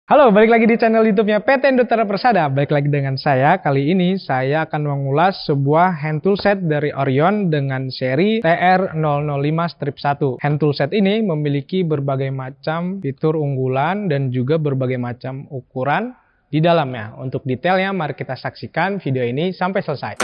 Halo, balik lagi di channel YouTube-nya PT Indotera Persada. Balik lagi dengan saya. Kali ini saya akan mengulas sebuah hand tool set dari Orion dengan seri TR005-1. Hand tool set ini memiliki berbagai macam fitur unggulan dan juga berbagai macam ukuran di dalamnya. Untuk detailnya, mari kita saksikan video ini sampai selesai.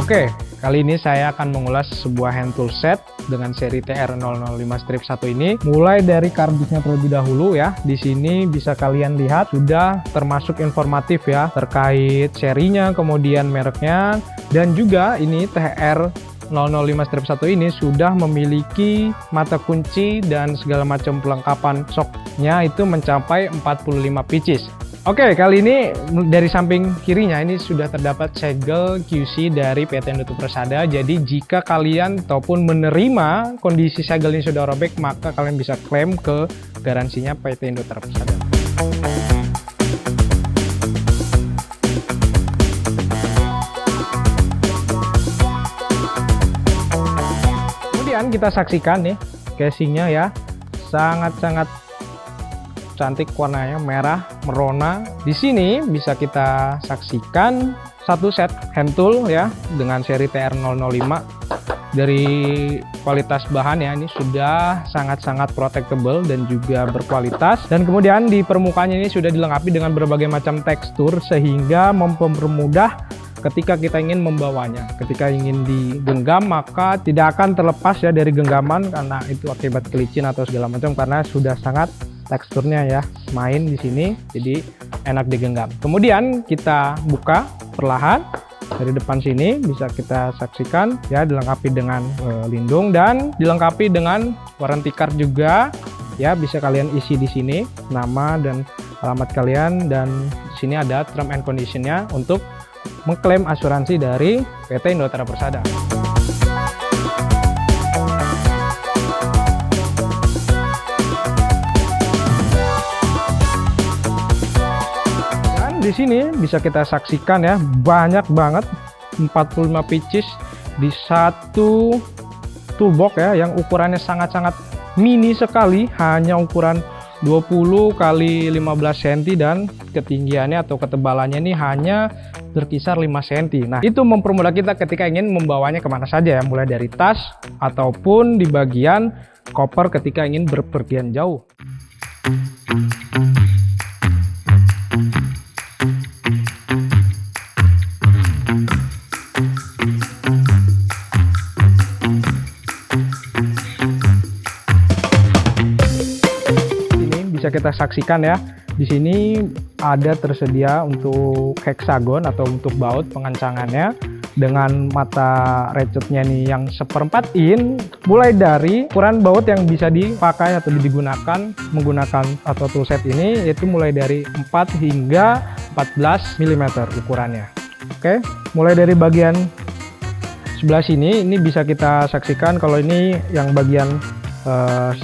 Oke, kali ini saya akan mengulas sebuah hand tool set dengan seri TR005-1 ini. Mulai dari kardusnya terlebih dahulu ya. Di sini bisa kalian lihat sudah termasuk informatif ya terkait serinya, kemudian mereknya, dan juga ini TR005-1 ini sudah memiliki mata kunci dan segala macam perlengkapan shocknya itu mencapai 45 pieces. Oke, kali ini dari samping kirinya ini sudah terdapat segel QC dari PT Indotera Persada. Jadi jika kalian ataupun menerima kondisi segel ini sudah robek, maka kalian bisa klaim ke garansinya PT Indotera Persada. Kemudian kita saksikan nih casingnya ya, sangat-sangat cantik, warnanya merah merona. Di sini bisa kita saksikan satu set hand tool ya dengan seri TR005. Dari kualitas bahan ya, ini sudah sangat-sangat protectable dan juga berkualitas. Dan kemudian di permukaannya ini sudah dilengkapi dengan berbagai macam tekstur sehingga mempermudah ketika kita ingin membawanya. Ketika ingin digenggam maka tidak akan terlepas ya dari genggaman karena itu akibat kelicin atau segala macam, karena sudah sangat teksturnya ya main di sini, jadi enak digenggam. Kemudian kita buka perlahan dari depan sini, bisa kita saksikan ya dilengkapi dengan lindung dan dilengkapi dengan warranty card juga ya. Bisa kalian isi di sini nama dan alamat kalian, dan di sini ada term and conditionnya untuk mengklaim asuransi dari PT Indotera Persada. Di sini bisa kita saksikan ya, banyak banget 45 pieces di satu toolbox ya, yang ukurannya sangat-sangat mini sekali, hanya ukuran 20 x 15 cm dan ketinggiannya atau ketebalannya ini hanya berkisar 5 cm. Nah, itu mempermudah kita ketika ingin membawanya kemana saja ya, mulai dari tas ataupun di bagian koper ketika ingin berpergian jauh. Bisa kita saksikan ya, di sini ada tersedia untuk heksagon atau untuk baut pengencangannya dengan mata ratchetnya nih yang 1/4 in, mulai dari ukuran baut yang bisa dipakai atau digunakan menggunakan atau tool set ini yaitu mulai dari 4 hingga 14 mm ukurannya. Oke, mulai dari bagian sebelah sini ini bisa kita saksikan kalau ini yang bagian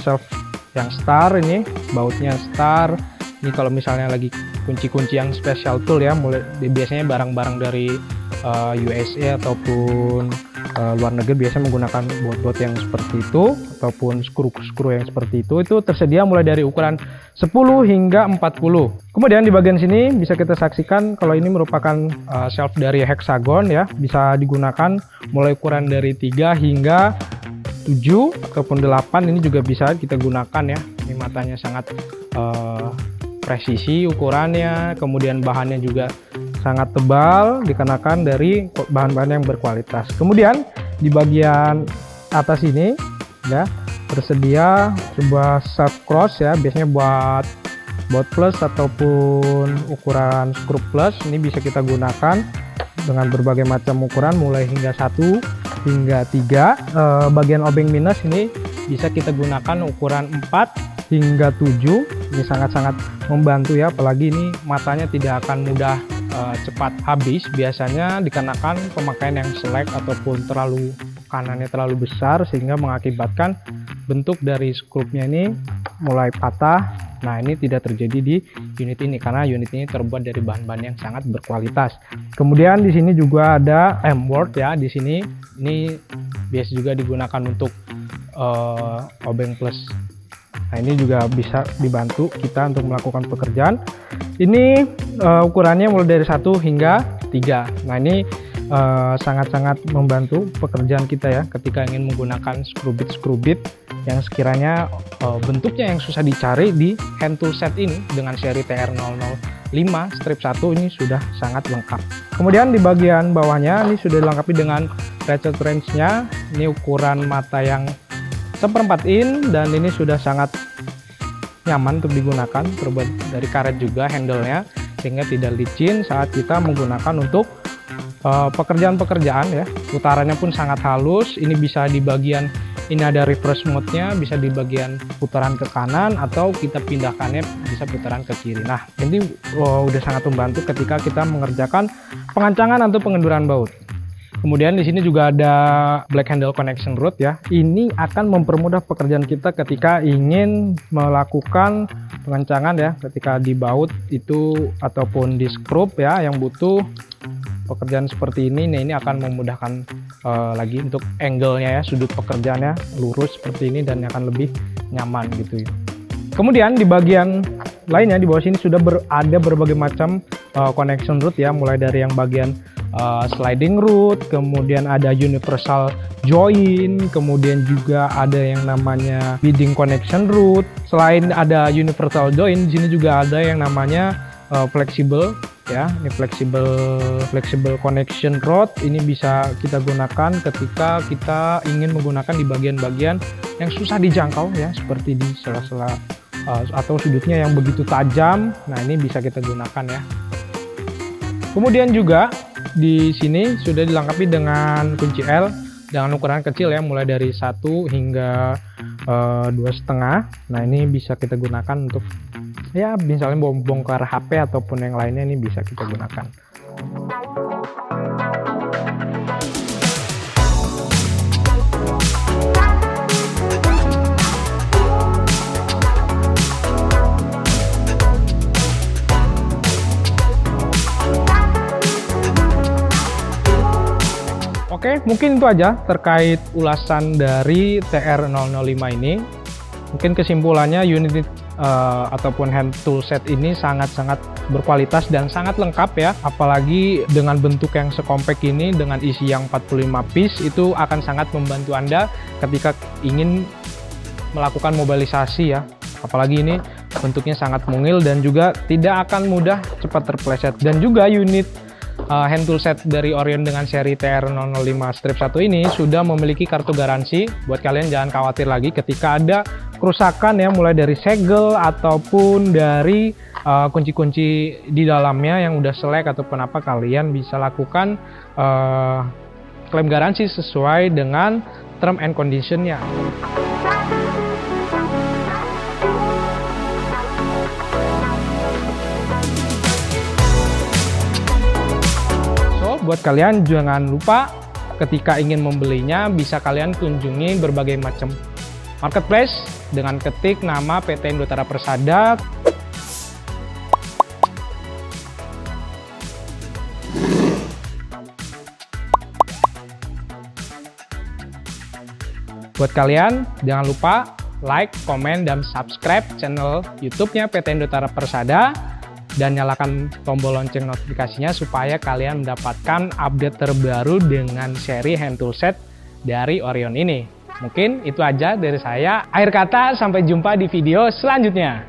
shelf yang star, ini bautnya star. Ini kalau misalnya lagi kunci-kunci yang special tool ya, mulai biasanya barang-barang dari USA ataupun luar negeri biasanya menggunakan baut-baut yang seperti itu ataupun skru-skru yang seperti itu tersedia mulai dari ukuran 10 hingga 40. Kemudian di bagian sini bisa kita saksikan kalau ini merupakan shelf dari heksagon ya, bisa digunakan mulai ukuran dari 3 hingga 7 ataupun 8, ini juga bisa kita gunakan ya. Ini matanya sangat presisi ukurannya, kemudian bahannya juga sangat tebal dikenakan dari bahan-bahan yang berkualitas. Kemudian di bagian atas ini ya tersedia sebuah shaft cross ya, biasanya buat plus ataupun ukuran skru plus. Ini bisa kita gunakan dengan berbagai macam ukuran mulai hingga 1 hingga 3. Bagian obeng minus ini bisa kita gunakan ukuran 4 hingga 7. Ini sangat-sangat membantu ya, apalagi ini matanya tidak akan mudah cepat habis. Biasanya dikarenakan pemakaian yang selek ataupun tekanannya terlalu besar sehingga mengakibatkan bentuk dari skrupnya ini mulai patah Nah, ini tidak terjadi di unit ini karena unit ini terbuat dari bahan-bahan yang sangat berkualitas. Kemudian di sini juga ada M-Word ya. Di sini ini biasa juga digunakan untuk obeng plus. Nah, ini juga bisa dibantu kita untuk melakukan pekerjaan. Ini ukurannya mulai dari 1 hingga 3. Nah, ini sangat-sangat membantu pekerjaan kita ya ketika ingin menggunakan screw bit yang sekiranya bentuknya yang susah dicari. Di hand tool set ini dengan seri TR005 strip 1 ini sudah sangat lengkap. Kemudian di bagian bawahnya ini sudah dilengkapi dengan ratchet wrench-nya. Ini ukuran mata yang 1/4 in dan ini sudah sangat nyaman untuk digunakan, terbuat dari karet juga handle-nya sehingga tidak licin saat kita menggunakan untuk pekerjaan-pekerjaan ya. Putarannya pun sangat halus. Ini bisa di bagian ini ada reverse mode-nya, bisa di bagian putaran ke kanan atau kita pindahkannya bisa putaran ke kiri. Nah, ini udah sangat membantu ketika kita mengerjakan pengancangan atau pengenduran baut. Kemudian di sini juga ada black handle connection rod ya. Ini akan mempermudah pekerjaan kita ketika ingin melakukan pengencangan ya, ketika di baut itu ataupun di screw ya yang butuh pekerjaan seperti ini. Nah, ini akan memudahkan lagi untuk angle-nya ya, sudut pekerjaannya lurus seperti ini dan akan lebih nyaman gitu ya. Kemudian di bagian lainnya di bawah sini sudah ada berbagai macam connection rod ya, mulai dari yang bagian sliding rod, kemudian ada universal join, kemudian juga ada yang namanya bidding connection rod. Selain ada universal join, di sini juga ada yang namanya flexible ya. Ini flexible connection rod. Ini bisa kita gunakan ketika kita ingin menggunakan di bagian-bagian yang susah dijangkau ya, seperti di sela-sela atau sudutnya yang begitu tajam. Nah, ini bisa kita gunakan ya. Kemudian juga di sini sudah dilengkapi dengan kunci L dengan ukuran kecil ya, mulai dari 1 hingga 2,5. Nah, ini bisa kita gunakan untuk ya misalnya bongkar HP ataupun yang lainnya, ini bisa kita gunakan. Oke, mungkin itu aja terkait ulasan dari TR005 ini. Mungkin kesimpulannya unit ataupun hand tool set ini sangat-sangat berkualitas dan sangat lengkap ya. Apalagi dengan bentuk yang sekompak ini dengan isi yang 45 piece, itu akan sangat membantu Anda ketika ingin melakukan mobilisasi ya. Apalagi ini bentuknya sangat mungil dan juga tidak akan mudah cepat terpleset. Dan juga unit hand tool set dari Orion dengan seri TR005 strip 1 ini sudah memiliki kartu garansi. Buat kalian jangan khawatir lagi ketika ada kerusakan ya, mulai dari segel ataupun dari kunci-kunci di dalamnya yang udah selek ataupun apa, kalian bisa lakukan klaim garansi sesuai dengan term and condition-nya. Buat kalian jangan lupa ketika ingin membelinya bisa kalian kunjungi berbagai macam marketplace dengan ketik nama PT Indotara Persada. Buat kalian jangan lupa like, komen, dan subscribe channel YouTube-nya PT Indotara Persada. Dan nyalakan tombol lonceng notifikasinya supaya kalian mendapatkan update terbaru dengan seri hand tool set dari Orion ini. Mungkin itu aja dari saya. Akhir kata, sampai jumpa di video selanjutnya.